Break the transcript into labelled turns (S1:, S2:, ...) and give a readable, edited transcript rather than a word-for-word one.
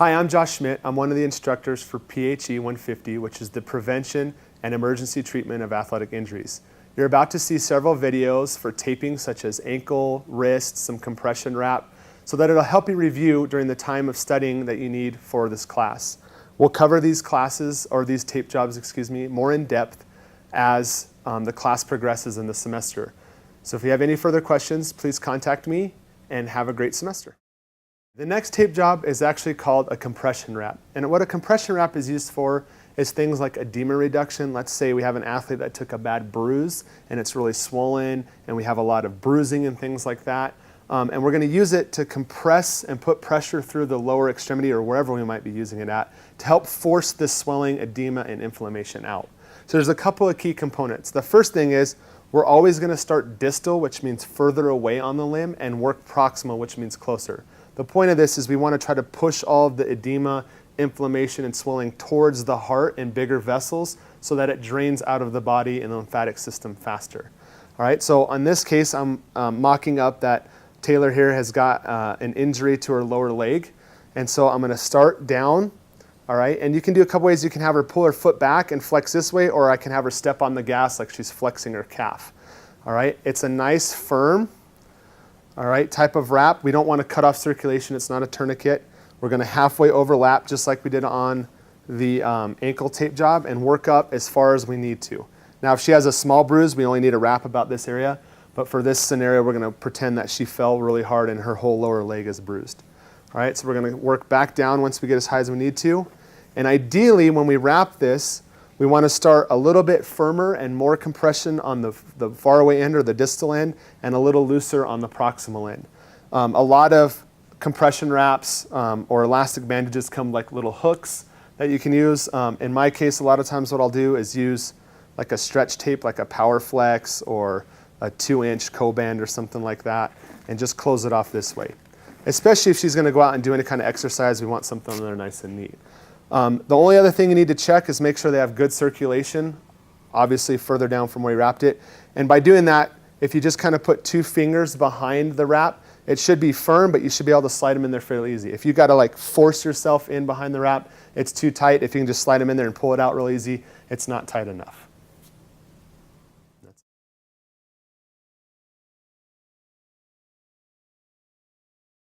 S1: Hi, I'm Josh Schmidt. I'm one of the instructors for PHE 150, which is the Prevention and Emergency Treatment of Athletic Injuries. You're about to see several videos for taping such as ankle, wrist, some compression wrap, so that it'll help you review during the time of studying that you need for this class. We'll cover these classes, or these tape jobs, more in depth as the class progresses in the semester. So if you have any further questions, please contact me and have a great semester. The next tape job is actually called a compression wrap. And what a compression wrap is used for is things like edema reduction. Let's say we have an athlete that took a bad bruise and it's really swollen and we have a lot of bruising and things like that. And we're going to use it to compress and put pressure through the lower extremity or wherever we might be using it at to help force this swelling, edema, and inflammation out. So there's a couple of key components. The first thing is we're always going to start distal, which means further away on the limb, and work proximal, which means closer. The point of this is we want to try to push all of the edema, inflammation, and swelling towards the heart and bigger vessels so that it drains out of the body and the lymphatic system faster. All right, so on this case, I'm mocking up that Taylor here has got an injury to her lower leg. And so I'm going to start down, all right? And you can do a couple ways. You can have her pull her foot back and flex this way, or I can have her step on the gas like she's flexing her calf, all right? It's a nice, firm, all right, type of wrap. We don't want to cut off circulation. It's not a tourniquet. We're going to halfway overlap just like we did on the ankle tape job and work up as far as we need to. Now, if she has a small bruise, we only need a wrap about this area. But for this scenario, we're going to pretend that she fell really hard and her whole lower leg is bruised. All right, so we're going to work back down once we get as high as we need to. And ideally, when we wrap this, we want to start a little bit firmer and more compression on the faraway end or the distal end and a little looser on the proximal end. A lot of compression wraps or elastic bandages come like little hooks that you can use. In my case, a lot of times what I'll do is use like a stretch tape, like a PowerFlex or a 2-inch Coband or something like that, and just close it off this way. Especially if she's going to go out and do any kind of exercise, we want something there nice and neat. The only other thing you need to check is make sure they have good circulation, obviously further down from where you wrapped it. And by doing that, if you just kind of put 2 fingers behind the wrap, it should be firm, but you should be able to slide them in there fairly easy. If you've got to like force yourself in behind the wrap, it's too tight. If you can just slide them in there and pull it out real easy, it's not tight enough.